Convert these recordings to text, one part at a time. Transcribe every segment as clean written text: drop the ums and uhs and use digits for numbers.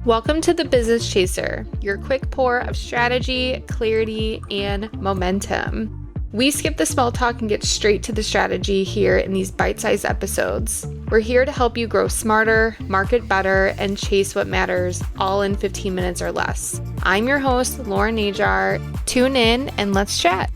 Welcome to the Business Chaser, your quick pour of strategy, clarity, and momentum. We skip the small talk and get straight to the strategy here in these bite-sized episodes. We're here to help you grow smarter, market better, and chase what matters, all in 15 minutes or less. I'm your host, Lauren Najar. Tune in and let's chat.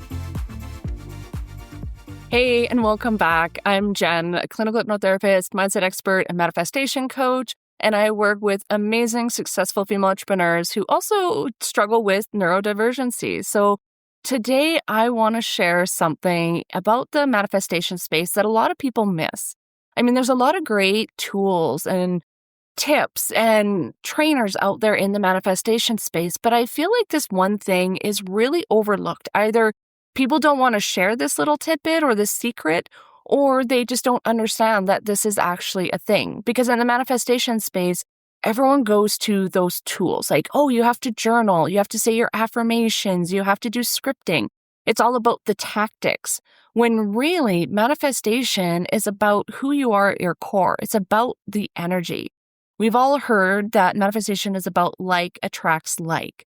Hey, and welcome back. I'm Jen, a clinical hypnotherapist, mindset expert, and manifestation coach. And I work with amazing, successful female entrepreneurs who also struggle with neurodivergency. So today I want to share something about the manifestation space that a lot of people miss. I mean, there's a lot of great tools and tips and trainers out there in the manifestation space, but I feel like this one thing is really overlooked. Either people don't want to share this little tidbit or this secret, or they just don't understand that this is actually a thing. Because in the manifestation space, everyone goes to those tools like, oh, you have to journal, you have to say your affirmations, you have to do scripting. It's all about the tactics. When really, manifestation is about who you are at your core. It's about the energy. We've all heard that manifestation is about like attracts like.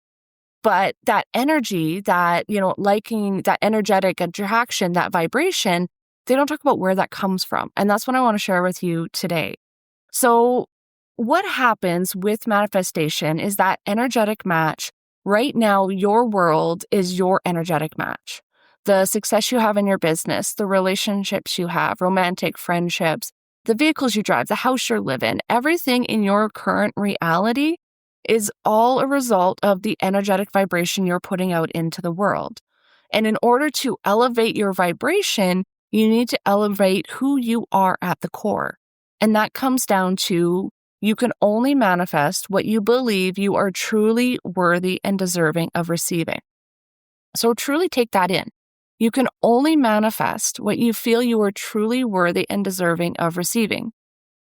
But that energy, that, liking, that energetic attraction, that vibration, they don't talk about where that comes from. And that's what I want to share with you today. So what happens with manifestation is that energetic match. Right now, your world is your energetic match. The success you have in your business, the relationships you have, romantic friendships, the vehicles you drive, the house you live in, everything in your current reality is all a result of the energetic vibration you're putting out into the world. And in order to elevate your vibration, you need to elevate who you are at the core. And that comes down to you can only manifest what you believe you are truly worthy and deserving of receiving. So truly take that in. You can only manifest what you feel you are truly worthy and deserving of receiving.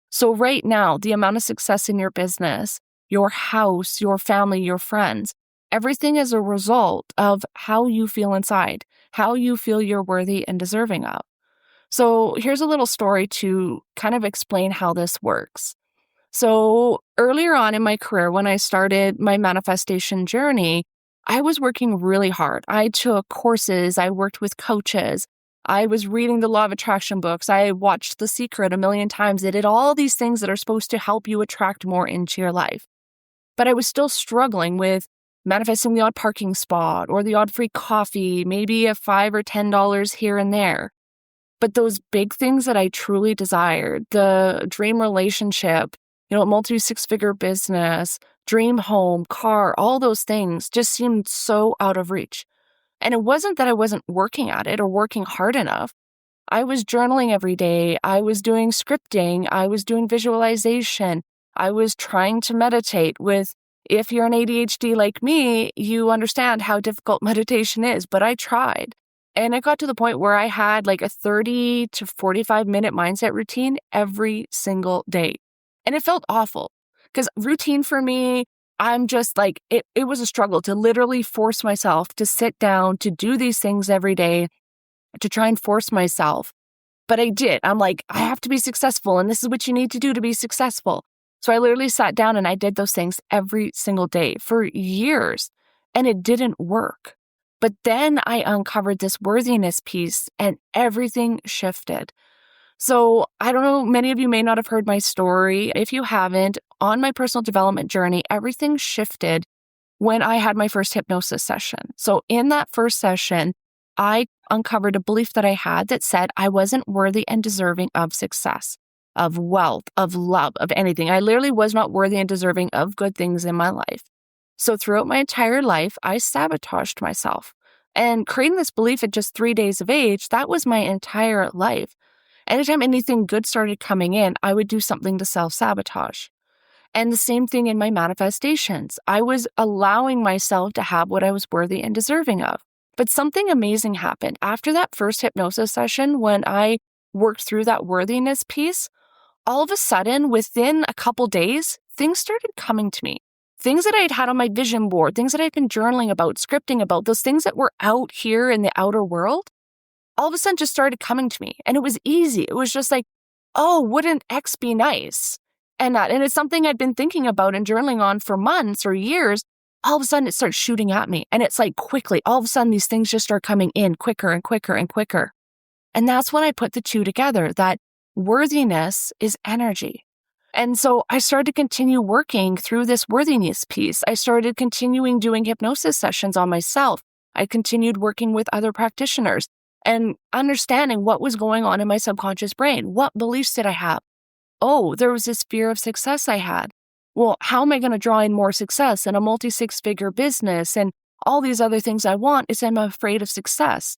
So right now, the amount of success in your business, your house, your family, your friends, everything is a result of how you feel inside, how you feel you're worthy and deserving of. So here's a little story to kind of explain how this works. So earlier on in my career, when I started my manifestation journey, I was working really hard. I took courses, I worked with coaches, I was reading the Law of Attraction books, I watched The Secret a million times. I did all these things that are supposed to help you attract more into your life. But I was still struggling with manifesting the odd parking spot or the odd free coffee, maybe a $5 or $10 here and there. But those big things that I truly desired, the dream relationship, multi-six-figure business, dream home, car, all those things just seemed so out of reach. And it wasn't that I wasn't working at it or working hard enough. I was journaling every day. I was doing scripting. I was doing visualization. I was trying to meditate with, if you're an ADHD like me, you understand how difficult meditation is, but I tried. And it got to the point where I had like a 30 to 45 minute mindset routine every single day. And it felt awful because routine for me, I'm just like, it was a struggle to literally force myself to sit down, to do these things every day, to try and force myself. But I did. I'm like, I have to be successful and this is what you need to do to be successful. So I literally sat down and I did those things every single day for years and it didn't work. But then I uncovered this worthiness piece and everything shifted. So I don't know, many of you may not have heard my story. If you haven't, on my personal development journey, everything shifted when I had my first hypnosis session. So in that first session, I uncovered a belief that I had that said I wasn't worthy and deserving of success, of wealth, of love, of anything. I literally was not worthy and deserving of good things in my life. So throughout my entire life, I sabotaged myself. And creating this belief at just 3 days of age, that was my entire life. Anytime anything good started coming in, I would do something to self-sabotage. And the same thing in my manifestations. I was allowing myself to have what I was worthy and deserving of. But something amazing happened. After that first hypnosis session, when I worked through that worthiness piece, all of a sudden, within a couple days, things started coming to me. Things that I had had on my vision board, things that I'd been journaling about, scripting about, those things that were out here in the outer world, all of a sudden just started coming to me. And it was easy. It was just like, oh, wouldn't X be nice? And it's something I'd been thinking about and journaling on for months or years. All of a sudden it starts shooting at me. And it's like quickly, all of a sudden these things just start coming in quicker and quicker and quicker. And that's when I put the two together, that worthiness is energy. And so I started to continue working through this worthiness piece. I started continuing doing hypnosis sessions on myself. I continued working with other practitioners and understanding what was going on in my subconscious brain. What beliefs did I have? Oh, there was this fear of success I had. Well, how am I going to draw in more success and a multi-six-figure business and all these other things I want is I'm afraid of success.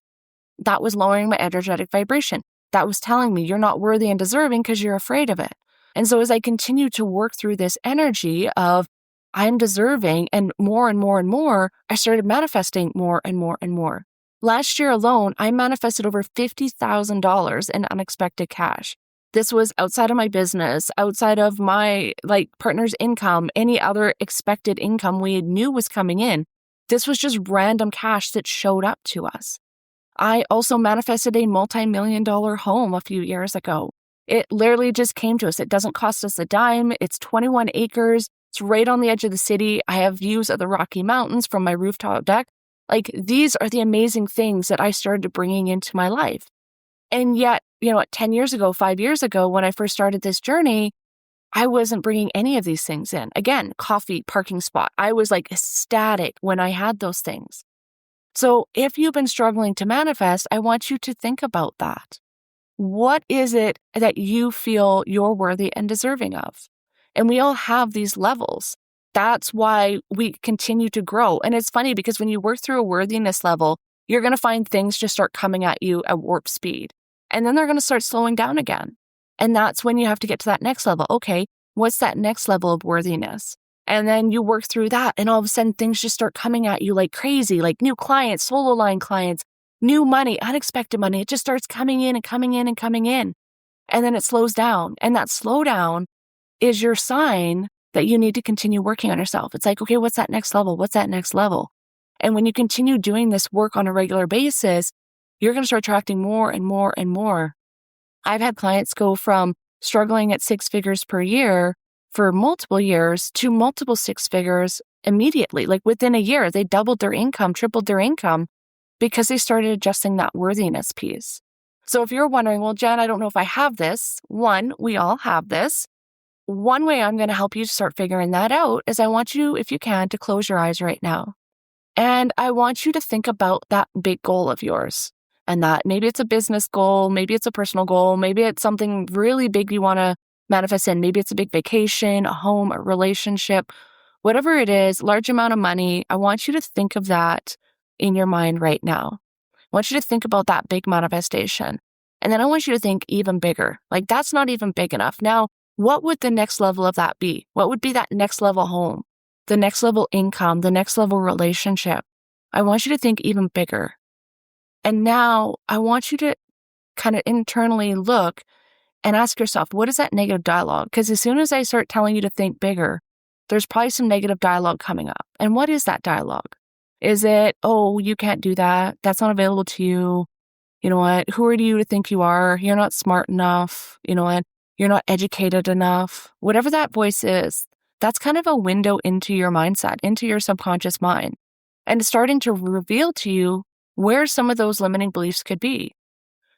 That was lowering my energetic vibration. That was telling me you're not worthy and deserving because you're afraid of it. And so as I continued to work through this energy of I'm deserving and more and more and more, I started manifesting more and more and more. Last year alone, I manifested over $50,000 in unexpected cash. This was outside of my business, outside of my partner's income, any other expected income we knew was coming in. This was just random cash that showed up to us. I also manifested a multi-million-dollar home a few years ago. It literally just came to us. It doesn't cost us a dime. It's 21 acres. It's right on the edge of the city. I have views of the Rocky Mountains from my rooftop deck. These are the amazing things that I started bringing into my life. And yet, 10 years ago, 5 years ago, when I first started this journey, I wasn't bringing any of these things in. Again, coffee, parking spot. I was ecstatic when I had those things. So if you've been struggling to manifest, I want you to think about that. What is it that you feel you're worthy and deserving of? And we all have these levels. That's why we continue to grow. And it's funny because when you work through a worthiness level, you're going to find things just start coming at you at warp speed. And then they're going to start slowing down again. And that's when you have to get to that next level. Okay, what's that next level of worthiness? And then you work through that and all of a sudden things just start coming at you like crazy, like new clients, solo line clients, new money, unexpected money. It just starts coming in and coming in and coming in. And then it slows down. And that slowdown is your sign that you need to continue working on yourself. It's like, okay, what's that next level? What's that next level? And when you continue doing this work on a regular basis, you're going to start attracting more and more and more. I've had clients go from struggling at 6 figures per year for multiple years to multiple 6 figures immediately. Within a year, they doubled their income, tripled their income because they started adjusting that worthiness piece. So if you're wondering, well, Jen, I don't know if I have this. One, we all have this. One way I'm going to help you start figuring that out is I want you, if you can, to close your eyes right now. And I want you to think about that big goal of yours. And that maybe it's a business goal, maybe it's a personal goal, maybe it's something really big you want to manifest in. Maybe it's a big vacation, a home, a relationship, whatever it is, large amount of money. I want you to think of that in your mind right now. I want you to think about that big manifestation. And then I want you to think even bigger. That's not even big enough. Now, what would the next level of that be? What would be that next level home, the next level income, the next level relationship? I want you to think even bigger. And now I want you to kind of internally look and ask yourself, what is that negative dialogue? Because as soon as I start telling you to think bigger, there's probably some negative dialogue coming up. And what is that dialogue? Is it, oh, you can't do that. That's not available to you. You know what? Who are you to think you are? You're not smart enough. You know what? You're not educated enough. Whatever that voice is, that's kind of a window into your mindset, into your subconscious mind. And it's starting to reveal to you where some of those limiting beliefs could be.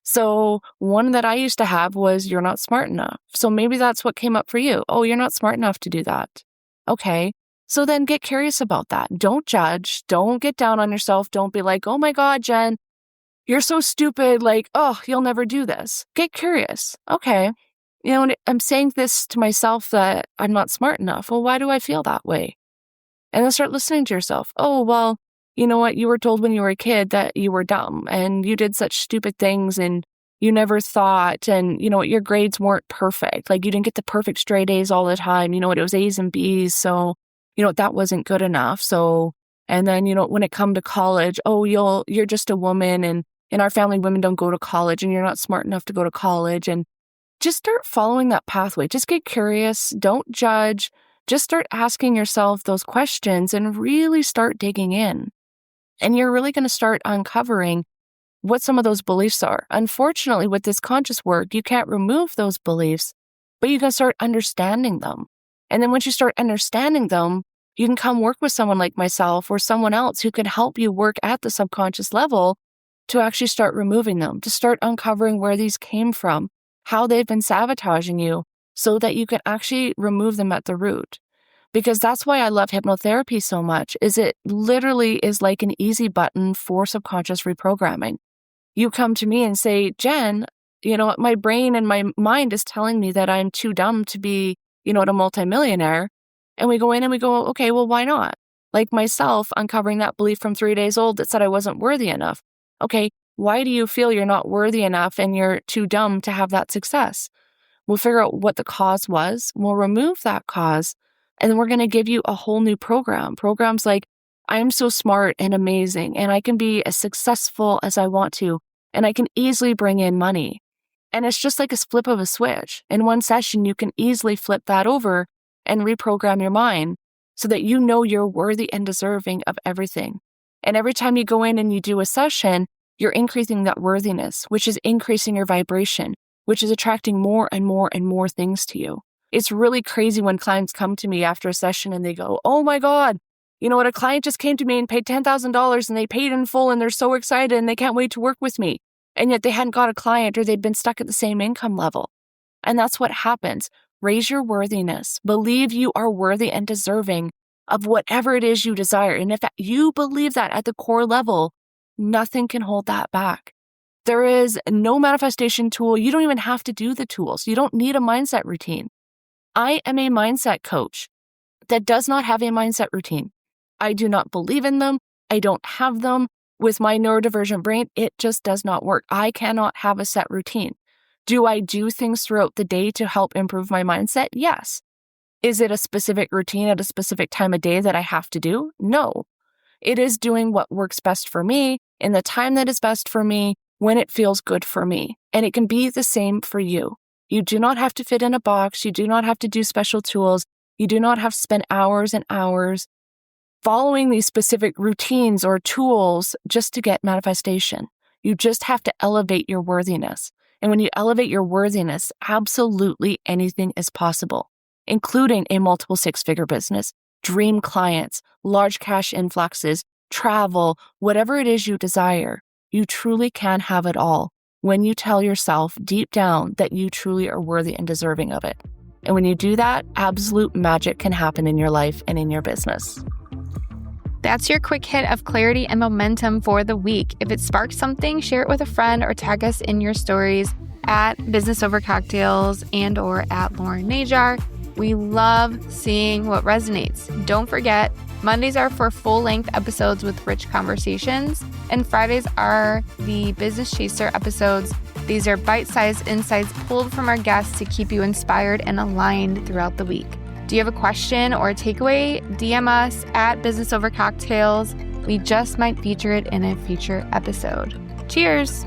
So one that I used to have was you're not smart enough. So maybe that's what came up for you. Oh, you're not smart enough to do that. Okay. So then get curious about that. Don't judge. Don't get down on yourself. Don't be like, oh my God, Jen, you're so stupid. Oh, you'll never do this. Get curious. Okay. I'm saying this to myself that I'm not smart enough. Well, why do I feel that way? And then start listening to yourself. Oh, well, you know what? You were told when you were a kid that you were dumb and you did such stupid things and you never thought, and you know what? Your grades weren't perfect. You didn't get the perfect straight A's all the time. You know what? It was A's and B's. So, that wasn't good enough. So, and then, when it come to college, oh, you're just a woman and in our family, women don't go to college and you're not smart enough to go to college. And just start following that pathway. Just get curious. Don't judge. Just start asking yourself those questions and really start digging in. And you're really going to start uncovering what some of those beliefs are. Unfortunately, with this conscious work, you can't remove those beliefs, but you can start understanding them. And then once you start understanding them, you can come work with someone like myself or someone else who can help you work at the subconscious level to actually start removing them, to start uncovering where these came from, how they've been sabotaging you, so that you can actually remove them at the root. Because that's why I love hypnotherapy so much, is it literally is like an easy button for subconscious reprogramming. You come to me and say, Jen, my brain and my mind is telling me that I'm too dumb to be, a multimillionaire. And we go in and we go, okay, well, why not? Like myself, uncovering that belief from 3 days old that said I wasn't worthy enough. Okay, why do you feel you're not worthy enough and you're too dumb to have that success? We'll figure out what the cause was. We'll remove that cause. And then we're going to give you a whole new program. Programs like, I am so smart and amazing, and I can be as successful as I want to, and I can easily bring in money. And it's just like a flip of a switch. In one session, you can easily flip that over and reprogram your mind so that you know you're worthy and deserving of everything. And every time you go in and you do a session, you're increasing that worthiness, which is increasing your vibration, which is attracting more and more and more things to you. It's really crazy when clients come to me after a session and they go, oh my God, you know what? A client just came to me and paid $10,000 and they paid in full and they're so excited and they can't wait to work with me. And yet they hadn't got a client or they'd been stuck at the same income level. And that's what happens. Raise your worthiness. Believe you are worthy and deserving of whatever it is you desire. And if you believe that at the core level, nothing can hold that back. There is no manifestation tool. You don't even have to do the tools. You don't need a mindset routine. I am a mindset coach that does not have a mindset routine. I do not believe in them. I don't have them. With my neurodivergent brain, it just does not work. I cannot have a set routine. Do I do things throughout the day to help improve my mindset? Yes. Is it a specific routine at a specific time of day that I have to do? No. It is doing what works best for me in the time that is best for me when it feels good for me. And it can be the same for you. You do not have to fit in a box. You do not have to do special tools. You do not have to spend hours and hours following these specific routines or tools just to get manifestation. You just have to elevate your worthiness. And when you elevate your worthiness, absolutely anything is possible, including a multiple six-figure business, dream clients, large cash influxes, travel, whatever it is you desire. You truly can have it all when you tell yourself deep down that you truly are worthy and deserving of it. And when you do that, absolute magic can happen in your life and in your business. That's your quick hit of clarity and momentum for the week. If it sparks something, share it with a friend or tag us in your stories at Business Over Cocktails and or at Lauren Najar. We love seeing what resonates. Don't forget, Mondays are for full-length episodes with rich conversations, and Fridays are the Business Chaser episodes. These are bite-sized insights pulled from our guests to keep you inspired and aligned throughout the week. Do you have a question or a takeaway? DM us at Business Over Cocktails. We just might feature it in a future episode. Cheers!